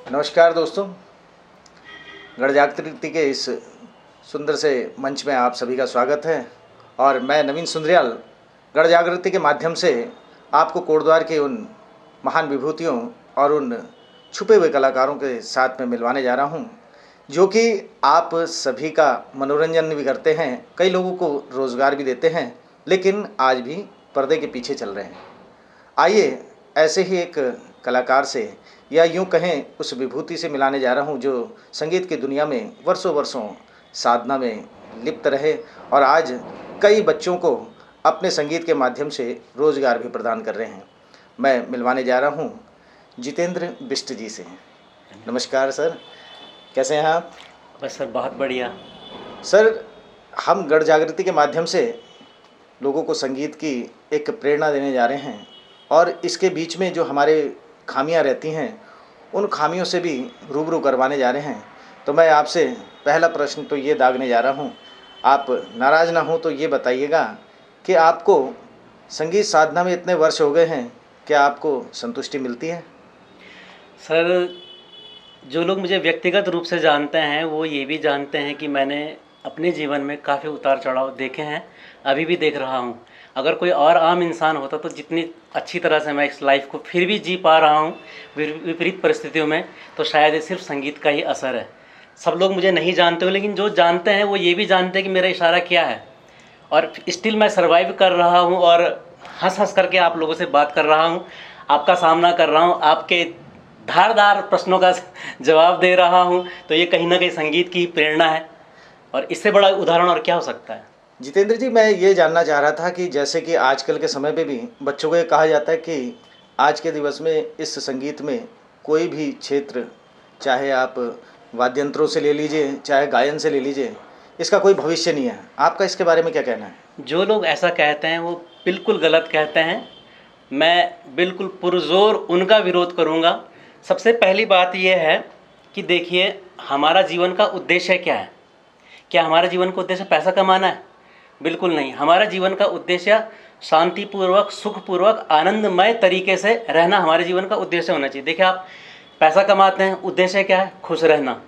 नमस्कार दोस्तों। गण जागृति के इस सुंदर से मंच में आप सभी का स्वागत है और मैं नवीन सुंदरियाल गण जागृति के माध्यम से आपको कोटद्वार के उन महान विभूतियों और उन छुपे हुए कलाकारों के साथ में मिलवाने जा रहा हूं, जो कि आप सभी का मनोरंजन भी करते हैं, कई लोगों को रोज़गार भी देते हैं, लेकिन आज भी पर्दे के पीछे चल रहे हैं। आइए ऐसे ही एक कलाकार से या यूं कहें उस विभूति से मिलाने जा रहा हूं, जो संगीत की दुनिया में वर्षों वर्षों साधना में लिप्त रहे और आज कई बच्चों को अपने संगीत के माध्यम से रोज़गार भी प्रदान कर रहे हैं। मैं मिलवाने जा रहा हूं जितेंद्र बिष्ट जी से। नमस्कार सर, कैसे हैं आप? बस सर, बहुत बढ़िया। सर, हम गण जागृति के माध्यम से लोगों को संगीत की एक प्रेरणा देने जा रहे हैं और इसके बीच में जो हमारे खामियां रहती हैं उन खामियों से भी रूबरू करवाने जा रहे हैं। तो मैं आपसे पहला प्रश्न तो ये दागने जा रहा हूँ, आप नाराज़ ना हो तो ये बताइएगा कि आपको संगीत साधना में इतने वर्ष हो गए हैं, क्या आपको संतुष्टि मिलती है? सर, जो लोग मुझे व्यक्तिगत रूप से जानते हैं वो ये भी जानते हैं कि मैंने अपने जीवन में काफ़ी उतार चढ़ाव देखे हैं, अभी भी देख रहा हूँ। अगर कोई और आम इंसान होता तो जितनी अच्छी तरह से मैं इस लाइफ को फिर भी जी पा रहा हूँ विपरीत परिस्थितियों में, तो शायद ये सिर्फ संगीत का ही असर है। सब लोग मुझे नहीं जानते हो, लेकिन जो जानते हैं वो ये भी जानते हैं कि मेरा इशारा क्या है, और स्टिल मैं सर्वाइव कर रहा हूँ और हंस हंस करके आप लोगों से बात कर रहा हूँ, आपका सामना कर रहा हूँ, आपके धारदार प्रश्नों का जवाब दे रहा हूँ। तो ये कहीं ना कहीं संगीत की प्रेरणा है, और इससे बड़ा उदाहरण और क्या हो सकता है। जितेंद्र जी, मैं ये जानना चाह रहा था कि जैसे कि आजकल के समय पे भी बच्चों को ये कहा जाता है कि आज के दिवस में इस संगीत में कोई भी क्षेत्र, चाहे आप वाद्य यंत्रों से ले लीजिए चाहे गायन से ले लीजिए, इसका कोई भविष्य नहीं है। आपका इसके बारे में क्या कहना है? जो लोग ऐसा कहते हैं वो बिल्कुल गलत कहते हैं। मैं बिल्कुल पुरजोर उनका विरोध करूंगा। सबसे पहली बात यह है कि देखिए, हमारा जीवन का उद्देश्य क्या है? क्या हमारा जीवन का उद्देश्य पैसा कमाना है? बिल्कुल नहीं। हमारा जीवन का उद्देश्य शांतिपूर्वक, सुखपूर्वक, आनंदमय तरीके से रहना हमारे जीवन का उद्देश्य होना चाहिए। देखिए, आप पैसा कमाते हैं, उद्देश्य क्या है? खुश रहना।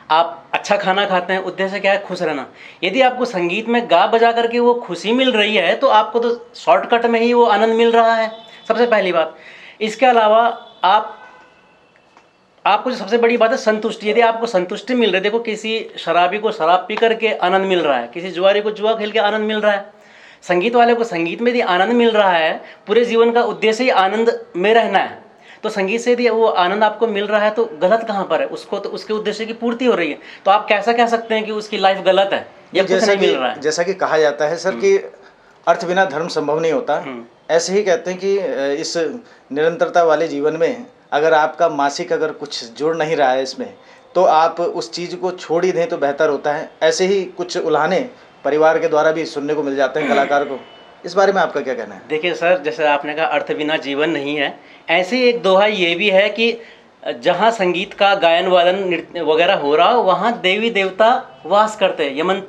आप अच्छा खाना खाते हैं, उद्देश्य क्या है? खुश रहना। यदि आपको संगीत में गा बजा करके वो खुशी मिल रही है तो आपको तो शॉर्टकट में ही वो आनंद मिल रहा है, सबसे पहली बात। इसके अलावा आपको जो सबसे बड़ी बात है संतुष्टि। यदि आपको संतुष्टि मिल रही है, देखो किसी शराबी को शराब पी करके आनंद मिल रहा है, किसी जुआरी को जुआ खेल के आनंद मिल रहा है, संगीत वाले को संगीत में यदि आनंद मिल रहा है, पूरे जीवन का उद्देश्य ही आनंद में रहना है, तो संगीत से यदि वो आनंद आपको मिल रहा है तो गलत कहाँ पर है? उसको तो उसके उद्देश्य की पूर्ति हो रही है। तो आप कैसा कह सकते हैं कि उसकी लाइफ गलत है या कुछ नहीं मिल रहा है? जैसा कि कहा जाता है सर कि अर्थ बिना धर्म संभव नहीं होता, ऐसे ही कहते हैं कि इस निरंतरता वाले जीवन में अगर आपका मासिक अगर कुछ जुड़ नहीं रहा है इसमें, तो आप उस चीज़ को छोड़ ही दें तो बेहतर होता है। ऐसे ही कुछ उल्हाने परिवार के द्वारा भी सुनने को मिल जाते हैं कलाकार को। इस बारे में आपका क्या कहना है? देखिए सर, जैसे आपने कहा अर्थ बिना जीवन नहीं है, ऐसे ही एक दोहा ये भी है कि जहाँ संगीत का गायन वादन नृत्य वगैरह हो रहा हो वहाँ देवी देवता वास करते, यमन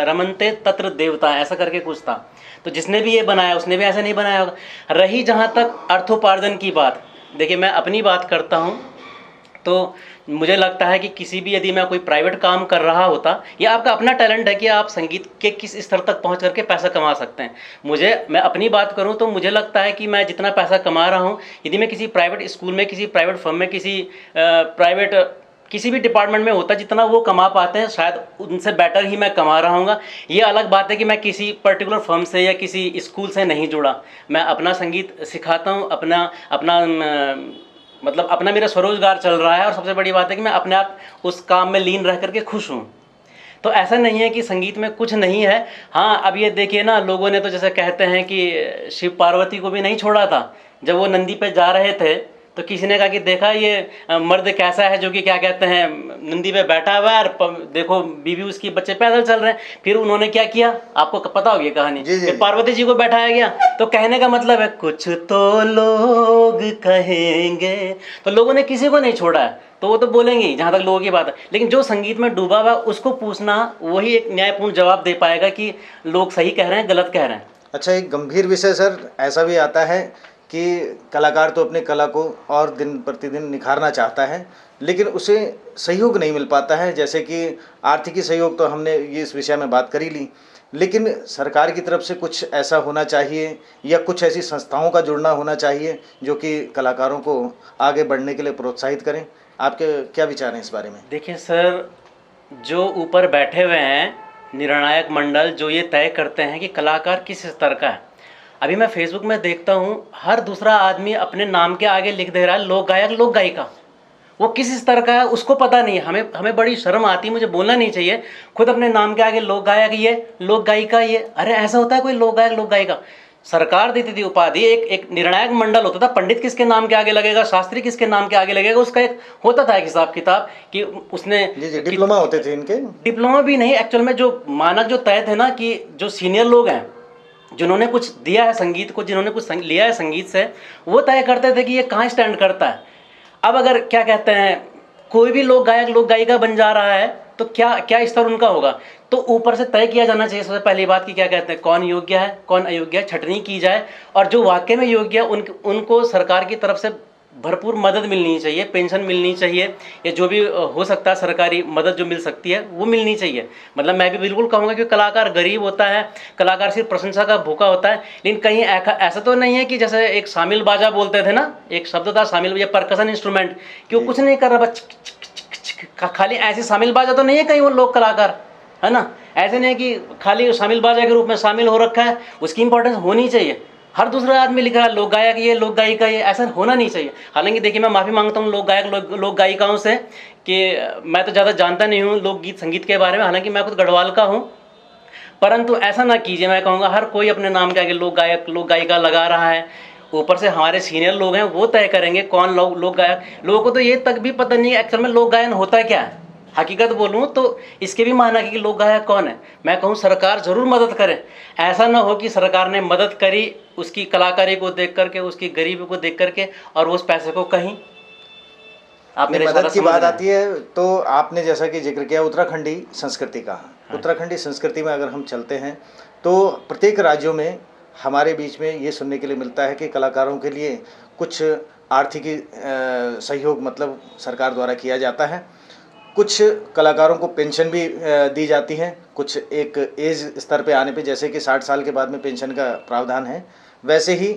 रमनते तत्र देवता, ऐसा करके कुछ था। तो जिसने भी ये बनाया उसने भी ऐसा नहीं बनाया होगा। रही जहाँ तक अर्थोपार्जन की बात, देखिए मैं अपनी बात करता हूँ तो मुझे लगता है कि किसी भी, यदि मैं कोई प्राइवेट काम कर रहा होता, या आपका अपना टैलेंट है कि आप संगीत के किस स्तर तक पहुंच करके पैसा कमा सकते हैं। मैं अपनी बात करूं तो मुझे लगता है कि मैं जितना पैसा कमा रहा हूं, यदि मैं किसी प्राइवेट स्कूल में, किसी प्राइवेट फर्म में, किसी भी डिपार्टमेंट में होता, जितना वो कमा पाते हैं शायद उनसे बेटर ही मैं कमा रहा हूँगा। ये अलग बात है कि मैं किसी पर्टिकुलर फर्म से या किसी स्कूल से नहीं जुड़ा, मैं अपना संगीत सिखाता हूँ, अपना मेरा स्वरोजगार चल रहा है, और सबसे बड़ी बात है कि मैं अपने आप उस काम में लीन रह करके खुश हूँ। तो ऐसा नहीं है कि संगीत में कुछ नहीं है। हाँ, अब ये देखिए ना, लोगों ने तो जैसे कहते हैं कि शिव पार्वती को भी नहीं छोड़ा था। जब वो नंदी पे जा रहे थे तो किसी ने कहा कि देखा ये मर्द कैसा है जो कि क्या कहते हैं नंदी पे बैठा हुआ है, और देखो बीवी उसकी बच्चे पैदल चल रहे हैं। फिर उन्होंने क्या किया, आपको पता होगी कहानी। फिर पार्वती जी को बैठाया गया। तो कहने का मतलब है कुछ तो लोग कहेंगे, तो लोगों ने किसी को नहीं छोड़ा है, तो वो तो बोलेंगे जहाँ तक लोगों की बात है। लेकिन जो संगीत में डूबा हुआ उसको पूछना, वही एक न्यायपूर्ण जवाब दे पाएगा कि लोग सही कह रहे हैं गलत कह रहे हैं। अच्छा, एक गंभीर विषय सर ऐसा भी आता है कि कलाकार तो अपने कला को और दिन प्रतिदिन निखारना चाहता है, लेकिन उसे सहयोग नहीं मिल पाता है। जैसे कि आर्थिक सहयोग तो हमने ये इस विषय में बात कर ही ली, लेकिन सरकार की तरफ से कुछ ऐसा होना चाहिए या कुछ ऐसी संस्थाओं का जुड़ना होना चाहिए जो कि कलाकारों को आगे बढ़ने के लिए प्रोत्साहित करें। आपके क्या विचार हैं इस बारे में? देखिए सर, जो ऊपर बैठे हुए हैं निर्णायक मंडल, जो ये तय करते हैं कि कलाकार किस स्तर का है। अभी मैं फेसबुक में देखता हूँ हर दूसरा आदमी अपने नाम के आगे लिख दे रहा है लोक गायक लोक गायिका। वो किस स्तर का है उसको पता नहीं है। हमें बड़ी शर्म आती है, मुझे बोलना नहीं चाहिए, खुद अपने नाम के आगे लोक गायक ये, लोक गायिका ये। अरे ऐसा होता है कोई लोक गायक लोक गायिका? सरकार देती थी उपाधि, एक निर्णायक मंडल होता था, पंडित किसके नाम के आगे लगेगा, शास्त्री किसके नाम के आगे लगेगा, उसका एक होता था एक हिसाब किताब कि उसने जी डिप्लोमा होते थे इनके। डिप्लोमा भी नहीं, एक्चुअल में जो मानक जो तय थे ना, कि जो सीनियर लोग हैं जिन्होंने कुछ दिया है संगीत को, जिन्होंने कुछ लिया है संगीत से, वो तय करते थे कि ये कहाँ स्टैंड करता है। अब अगर क्या कहते हैं कोई भी लोक गायक लोक गायिका बन जा रहा है तो क्या क्या स्तर उनका होगा? तो ऊपर से तय किया जाना चाहिए सबसे पहली बात कि क्या कहते हैं कौन योग्य है कौन अयोग्य है, छटनी की जाए, और जो वाकई में योग्य है उनको सरकार की तरफ से भरपूर मदद मिलनी चाहिए, पेंशन मिलनी चाहिए, या जो भी हो सकता है सरकारी मदद जो मिल सकती है वो मिलनी चाहिए। मतलब मैं भी बिल्कुल कहूँगा कि कलाकार गरीब होता है, कलाकार सिर्फ प्रशंसा का भूखा होता है, लेकिन कहीं ऐसा तो नहीं है कि जैसे एक शामिल बाजा बोलते थे ना, एक शब्द था शामिल बाजा, परकशन इंस्ट्रूमेंट, कि वो कुछ नहीं कर रहा, बस खाली ऐसे शामिल बाजा तो नहीं है कहीं वो लोक कलाकार, है ना। ऐसे नहीं है कि खाली शामिल बाजा के रूप में शामिल हो रखा है, उसकी इंपॉर्टेंस होनी चाहिए। हर दूसरा आदमी लिख रहा है लोक गायक ये लोक गायिका ये, ऐसा होना नहीं चाहिए। हालांकि देखिए मैं माफ़ी मांगता हूँ लोक गायक लोक गायिकाओं से कि मैं तो ज़्यादा जानता नहीं हूँ लोकगीत संगीत के बारे में, हालांकि मैं खुद गढ़वाल का हूँ, परंतु ऐसा ना कीजिए। मैं कहूँगा हर कोई अपने नाम के आगे लोक गायक लोक गायिका लगा रहा है, ऊपर से हमारे सीनियर लोग हैं वो तय करेंगे कौन लोक गायक। लोगों को तो ये तक भी पता नहीं है एक्चुअल में लोक गायन होता क्या है। हकीकत बोलूँ तो इसके भी माना कि लोक गायक कौन है। मैं कहूँ सरकार ज़रूर मदद करे, ऐसा ना हो कि सरकार ने मदद करी उसकी कलाकारी को देख करके, उसकी गरीबी को देख करके, और वो उस पैसे को कहीं आप मेरे मदद की बात आती है तो आपने जैसा कि जिक्र किया उत्तराखंडी संस्कृति का। हाँ। उत्तराखंडी संस्कृति में अगर हम चलते हैं तो प्रत्येक राज्यों में हमारे बीच में ये सुनने के लिए मिलता है कि कलाकारों के लिए कुछ आर्थिक सहयोग मतलब सरकार द्वारा किया जाता है, कुछ कलाकारों को पेंशन भी दी जाती है, कुछ एक एज स्तर पे आने पे जैसे कि 60 साल के बाद में पेंशन का प्रावधान है। वैसे ही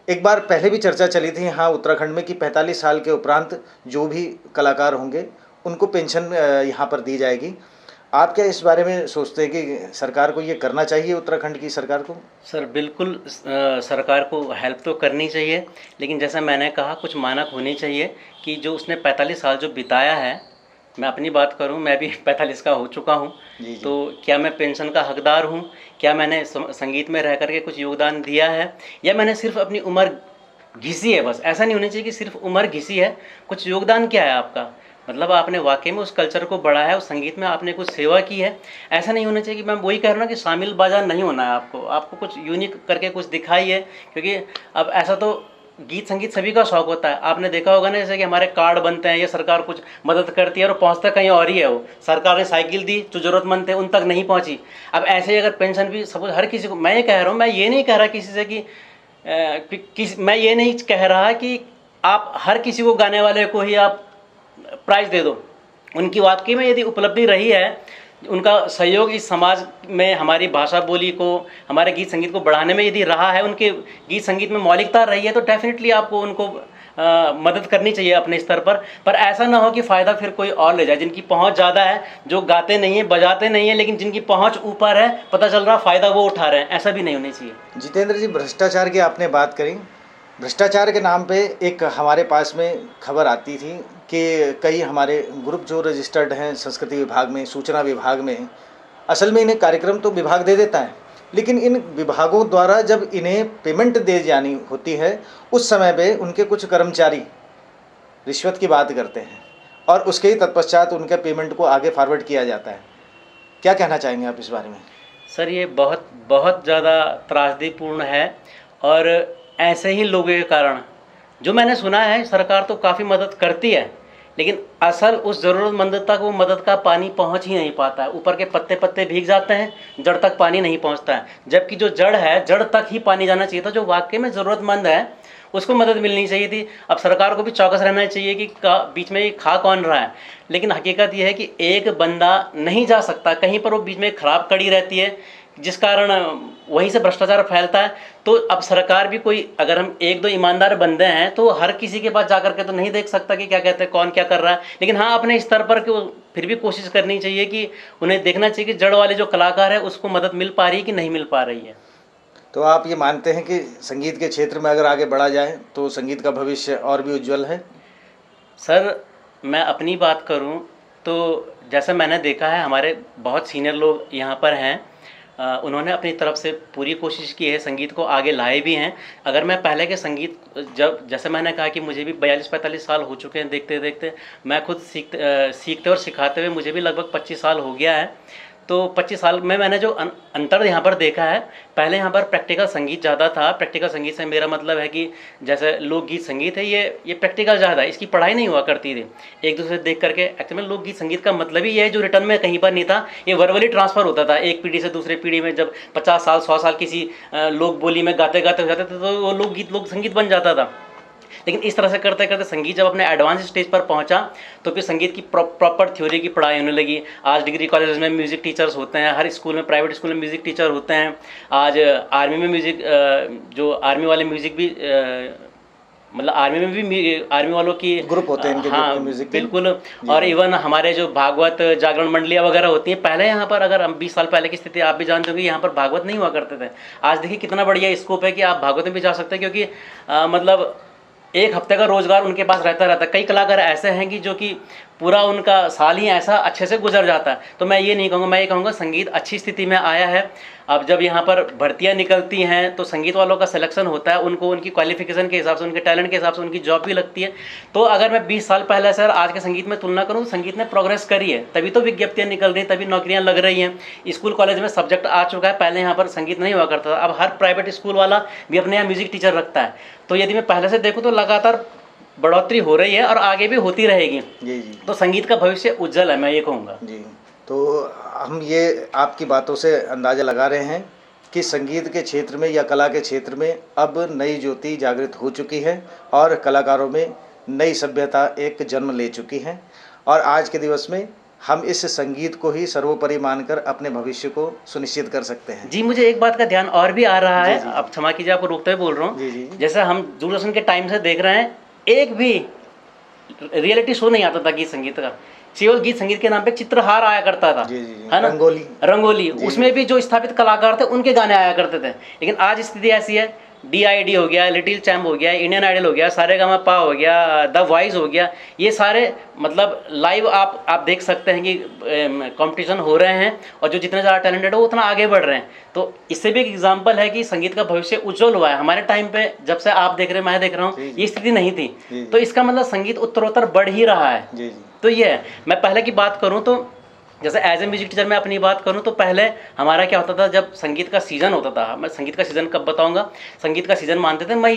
एक बार पहले भी चर्चा चली थी यहाँ उत्तराखंड में कि 45 साल के उपरांत जो भी कलाकार होंगे उनको पेंशन यहाँ पर दी जाएगी। आप क्या इस बारे में सोचते हैं कि सरकार को ये करना चाहिए, उत्तराखंड की सरकार को? सर बिल्कुल सरकार को हेल्प तो करनी चाहिए, लेकिन जैसा मैंने कहा कुछ मानक होनी चाहिए कि जो उसने 45 साल जो बिताया है, मैं अपनी बात करूं मैं भी 45 का हो चुका हूं, तो क्या मैं पेंशन का हकदार हूं? क्या मैंने संगीत में रह करके कुछ योगदान दिया है, या मैंने सिर्फ अपनी उम्र घिसी है? बस ऐसा नहीं होना चाहिए कि सिर्फ उम्र घिसी है, कुछ योगदान क्या है आपका, मतलब आपने वाकई में उस कल्चर को बढ़ाया है, उस संगीत में आपने कुछ सेवा की है। ऐसा नहीं होना चाहिए कि मैं वही कह रहा हूँ कि शामिल बाजार नहीं होना है आपको कुछ यूनिक करके कुछ दिखाइए, क्योंकि अब ऐसा तो गीत संगीत सभी का शौक होता है। आपने देखा होगा ना जैसे कि हमारे कार्ड बनते हैं या सरकार कुछ मदद करती है और पहुंचता कहीं और ही है। वो सरकार ने साइकिल दी जो ज़रूरतमंद थे उन तक नहीं पहुंची। अब ऐसे ही अगर पेंशन भी सपोज हर किसी को, मैं ये कह रहा हूँ, मैं ये नहीं कह रहा किसी से कि मैं ये नहीं कह रहा कि आप हर किसी को गाने वाले को ही आप प्राइज़ दे दो। उनकी वाकई में यदि उपलब्धि रही है, उनका सहयोग इस समाज में हमारी भाषा बोली को, हमारे गीत संगीत को बढ़ाने में यदि रहा है, उनके गीत संगीत में मौलिकता रही है, तो डेफिनेटली आपको उनको मदद करनी चाहिए अपने स्तर पर ऐसा ना हो कि फ़ायदा फिर कोई और ले जाए। जिनकी पहुंच ज़्यादा है, जो गाते नहीं हैं बजाते नहीं हैं, लेकिन जिनकी पहुंच ऊपर है, पता चल रहा फ़ायदा वो उठा रहे हैं, ऐसा भी नहीं होना चाहिए। जितेंद्र जी, भ्रष्टाचार की आपने बात करी। भ्रष्टाचार के नाम पे एक हमारे पास में खबर आती थी कि कई हमारे ग्रुप जो रजिस्टर्ड हैं संस्कृति विभाग में, सूचना विभाग में, असल में इन्हें कार्यक्रम तो विभाग दे देता है, लेकिन इन विभागों द्वारा जब इन्हें पेमेंट दे जानी होती है उस समय पे उनके कुछ कर्मचारी रिश्वत की बात करते हैं और उसके ही तत्पश्चात उनके पेमेंट को आगे फॉरवर्ड किया जाता है। क्या कहना चाहेंगे आप इस बारे में? सर ये बहुत बहुत ज़्यादा त्रासदीपूर्ण है, और ऐसे ही लोगों के कारण जो मैंने सुना है सरकार तो काफ़ी मदद करती है, लेकिन असल उस ज़रूरतमंद तक वो मदद का पानी पहुंच ही नहीं पाता है। ऊपर के पत्ते पत्ते भीग जाते हैं, जड़ तक पानी नहीं पहुंचता है, जबकि जो जड़ है जड़ तक ही पानी जाना चाहिए था। जो वाकई में ज़रूरतमंद है उसको मदद मिलनी चाहिए थी। अब सरकार को भी चौकस रहना चाहिए कि बीच में ये खा कौन रहा है। लेकिन हकीकत ये है कि एक बंदा नहीं जा सकता कहीं पर, वो बीच में खराब कड़ी रहती है जिस कारण वहीं से भ्रष्टाचार फैलता है। तो अब सरकार भी कोई, अगर हम एक दो ईमानदार बंदे हैं तो हर किसी के पास जाकर के तो नहीं देख सकता कि क्या कहते हैं कौन क्या कर रहा है। लेकिन हाँ, अपने स्तर पर फिर भी कोशिश करनी चाहिए कि उन्हें देखना चाहिए कि जड़ वाले जो कलाकार है उसको मदद मिल पा रही है कि नहीं मिल पा रही है। तो आप ये मानते हैं कि संगीत के क्षेत्र में अगर आगे बढ़ा जाए तो संगीत का भविष्य और भी उज्जवल है? सर, मैं अपनी बात करूं तो जैसा मैंने देखा है, हमारे बहुत सीनियर लोग यहाँ पर हैं, उन्होंने अपनी तरफ से पूरी कोशिश की है, संगीत को आगे लाए भी हैं। अगर मैं पहले के संगीत, जब जैसे मैंने कहा कि मुझे भी 42-45 साल हो चुके हैं देखते देखते, मैं खुद सीखते और सिखाते हुए मुझे भी लगभग 25 साल हो गया है। तो 25 साल में मैंने जो अंतर यहाँ पर देखा है, पहले यहाँ पर प्रैक्टिकल संगीत ज़्यादा था। प्रैक्टिकल संगीत से मेरा मतलब है कि जैसे लोकगीत संगीत है, ये प्रैक्टिकल ज़्यादा है, इसकी पढ़ाई नहीं हुआ करती थी एक दूसरे देख करके। एक्चुअली में लोकगीत संगीत का मतलब ही ये है जो रिटर्न में कहीं पर नहीं था, ये वर्बली ट्रांसफ़र होता था एक पीढ़ी से दूसरे पीढ़ी में। जब 50 साल 100 साल किसी लोक बोली में गाते गाते हो जाते थे तो वो लोकगीत लोक संगीत बन जाता था। लेकिन इस तरह से करते करते संगीत जब अपने एडवांस स्टेज पर पहुंचा तो फिर संगीत की प्रॉपर थ्योरी की पढ़ाई होने लगी। आज डिग्री कॉलेज में म्यूज़िक टीचर्स होते हैं, हर स्कूल में, प्राइवेट स्कूल में म्यूज़िक टीचर होते हैं। आज आर्मी में म्यूज़िक, जो आर्मी वाले म्यूज़िक भी, मतलब आर्मी में भी आर्मी वालों की ग्रुप होते हैं इनके, हाँ म्यूजिक बिल्कुल। और इवन हमारे जो भागवत जागरण मंडलियाँ वगैरह होती हैं, पहले यहाँ पर, अगर हम 20 साल पहले की स्थिति आप भी जानते हो कि यहाँ पर भागवत नहीं हुआ करते थे। आज देखिए कितना बढ़िया स्कोप है कि आप भागवत में भी जा सकते हैं, क्योंकि मतलब एक हफ्ते का रोजगार उनके पास रहता। कई कलाकार ऐसे हैं कि जो कि पूरा उनका साल ही ऐसा अच्छे से गुजर जाता है। तो मैं ये नहीं कहूँगा, मैं ये कहूँगा संगीत अच्छी स्थिति में आया है। अब जब यहाँ पर भर्तियाँ निकलती हैं तो संगीत वालों का सिलेक्शन होता है, उनको उनकी क्वालिफिकेशन के हिसाब से, उनके टैलेंट के हिसाब से उनकी जॉब भी लगती है। तो अगर मैं 20 साल पहले सर आज के संगीत में तुलना करूँ, संगीत ने प्रोग्रेस करी है, तभी तो विज्ञप्तियाँ निकल रही हैं, तभी नौकरियाँ लग रही हैं। स्कूल कॉलेज में सब्जेक्ट आ चुका है, पहले यहाँ पर संगीत नहीं हुआ करता था। अब हर प्राइवेट स्कूल वाला भी अपने यहाँ म्यूजिक टीचर रखता है। तो यदि मैं पहले से देखूँ तो लगातार बढ़ोतरी हो रही है और आगे भी होती रहेगी। जी जी। तो संगीत का भविष्य उज्जवल है, मैं ये कहूँगा जी। तो हम ये आपकी बातों से अंदाज़ा लगा रहे हैं कि संगीत के क्षेत्र में या कला के क्षेत्र में अब नई ज्योति जागृत हो चुकी है और कलाकारों में नई सभ्यता एक जन्म ले चुकी है। और आज के दिवस में हम इस संगीत को ही सर्वोपरि मानकर अपने भविष्य को सुनिश्चित कर सकते हैं। जी, मुझे एक बात का ध्यान और भी आ रहा है, जी। अब क्षमा कीजिए आपको रोकते हुए बोल रहा हूँ। जी जी। जैसे हम दूरदर्शन के टाइम से देख रहे हैं, एक भी रियलिटी शो नहीं आता था गीत संगीत का, केवल गीत संगीत के नाम पे चित्रहार आया करता था। जी जी। है ना, रंगोली, जी। उसमें भी जो स्थापित कलाकार थे उनके गाने आया करते थे। लेकिन आज स्थिति ऐसी है, DID हो गया, लिटिल चैम्प हो गया, इंडियन आइडल हो गया, सारेगामापा हो गया, द वॉइस हो गया, ये सारे मतलब लाइव आप देख सकते हैं कि कंपटीशन हो रहे हैं और जो जितने ज़्यादा टैलेंटेड हो उतना आगे बढ़ रहे हैं। तो इससे भी एक एग्जांपल है कि संगीत का भविष्य उज्जवल हुआ है। हमारे टाइम पे जब से आप देख रहे हैं, मैं देख रहा हूँ, ये स्थिति नहीं थी। तो इसका मतलब संगीत उत्तरोत्तर बढ़ ही रहा है। जी जी। तो ये है। मैं पहले की बात करूँ तो जैसे एज ए म्यूजिक टीचर मैं अपनी बात करूं तो पहले हमारा क्या होता था, जब संगीत का सीज़न होता था, मैं संगीत का सीज़न कब बताऊंगा, संगीत का सीज़न मानते थे मई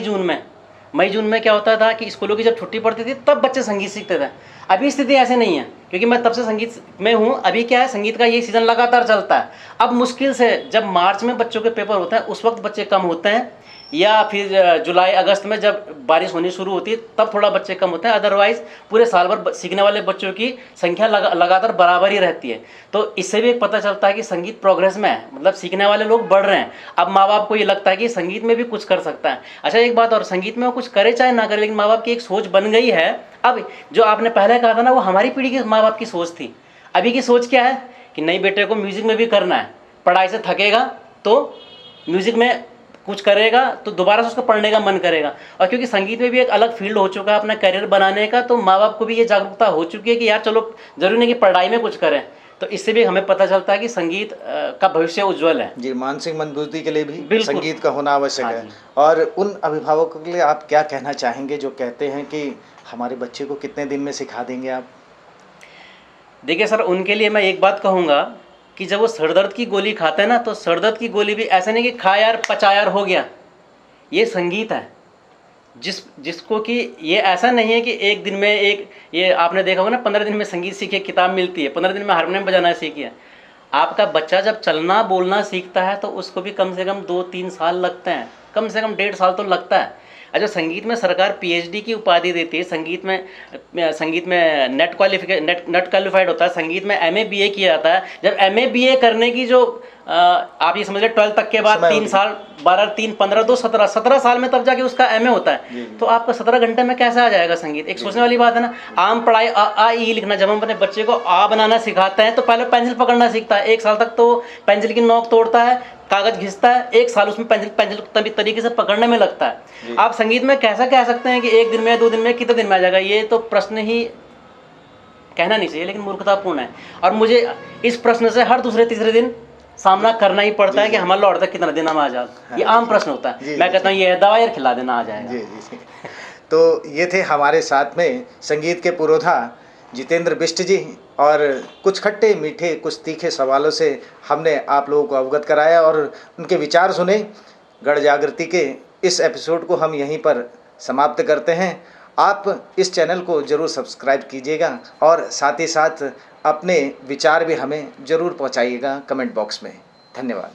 जून में क्या होता था कि स्कूलों की जब छुट्टी पड़ती थी तब बच्चे संगीत सीखते थे। अभी स्थिति ऐसे नहीं है, क्योंकि मैं तब से संगीत में हूँ। अभी क्या है, संगीत का ये सीज़न लगातार चलता है। अब मुश्किल से जब मार्च में बच्चों के पेपर होते हैं उस वक्त बच्चे कम होते हैं, या फिर जुलाई अगस्त में जब बारिश होनी शुरू होती है तब थोड़ा बच्चे कम होते हैं। अदरवाइज़ पूरे साल भर सीखने वाले बच्चों की संख्या लगातार बराबर ही रहती है। तो इससे भी एक पता चलता है कि संगीत प्रोग्रेस में है, मतलब सीखने वाले लोग बढ़ रहे हैं। अब माँ बाप को ये लगता है कि संगीत में भी कुछ कर सकता है। अच्छा, एक बात और, संगीत में वो कुछ करे चाहे ना करे, लेकिन माँ बाप की एक सोच बन गई है। अब जो आपने पहले कहा था ना, वो हमारी पीढ़ी की माँ बाप की सोच थी। अभी की सोच क्या है कि नहीं, बेटे को म्यूज़िक में भी करना है, पढ़ाई से थकेगा तो म्यूज़िक में कुछ करेगा तो दोबारा से उसको पढ़ने का मन करेगा। और क्योंकि संगीत में भी एक अलग फील्ड हो चुका है अपना करियर बनाने का, तो माँ बाप को भी ये जागरूकता हो चुकी है कि यार चलो, जरूरी नहीं कि पढ़ाई में कुछ करें। तो इससे भी हमें पता चलता है कि संगीत का भविष्य उज्जवल है। जी, मानसिक मजबूती के लिए भी बिल्कुल संगीत का होना आवश्यक है। और उन अभिभावकों के लिए आप क्या कहना चाहेंगे जो कहते हैं कि हमारे बच्चे को कितने दिन में सिखा देंगे आप? देखिए सर, उनके लिए मैं एक बात कहूँगा कि जब वो सरदर्द की गोली खाते हैं ना, तो सरदर्द की गोली भी ऐसा नहीं कि खा यार पचा यार हो गया। ये संगीत है जिसको कि ये ऐसा नहीं है कि एक दिन में एक, ये आपने देखा होगा ना, 15 दिन में संगीत सीखे किताब मिलती है, 15 दिन में हारमोनियम बजाना सीखिए। आपका बच्चा जब चलना बोलना सीखता है तो उसको भी कम से कम 2-3 साल लगते हैं, कम से कम 1.5 साल तो लगता है। अच्छा, संगीत में सरकार पीएचडी की उपाधि देती है, संगीत में नेट क्वालिफाइड होता है, संगीत में एमए बीए किया जाता है। जब एमए बीए करने की जो आप ये समझ लें 12 तक के बाद समय 3 होगी। साल, 12 3 15 2 17 साल में तब जाके उसका एमए होता है। तो आपका 17 घंटे में कैसे आ जाएगा संगीत? एक सोचने वाली बात है ना। आम पढ़ाई आ ई लिखना, जब हम अपने बच्चे को आ बनाना सिखाते हैं तो पहले पेंसिल पकड़ना सीखता है। 1 साल तक तो पेंसिल की नोक तोड़ता है, कागज घिसता है, 1 साल उसमें पेंसिल तरीके से पकड़ने में लगता है। आप संगीत में कैसा कह सकते हैं कि 1 दिन में, 2 दिन में, कितने दिन में आ जाएगा? ये तो प्रश्न ही कहना नहीं चाहिए, लेकिन मूर्खतापूर्ण है। और मुझे इस प्रश्न से हर दूसरे तीसरे दिन सामना करना ही पड़ता है कि हमारा लौट तक कितना दिन हम आ जाए। ये आम प्रश्न होता है। मैं कहता हूँ ये दवा यार खिला देना, आ जाएगा। जी जी। तो ये थे हमारे साथ में संगीत के पुरोधा जितेंद्र बिष्ट जी, और कुछ खट्टे मीठे कुछ तीखे सवालों से हमने आप लोगों को अवगत कराया और उनके विचार सुने। गढ़ जागृति के इस एपिसोड को हम यहीं पर समाप्त करते हैं। आप इस चैनल को ज़रूर सब्सक्राइब कीजिएगा और साथ ही साथ अपने विचार भी हमें ज़रूर पहुंचाइएगा कमेंट बॉक्स में। धन्यवाद।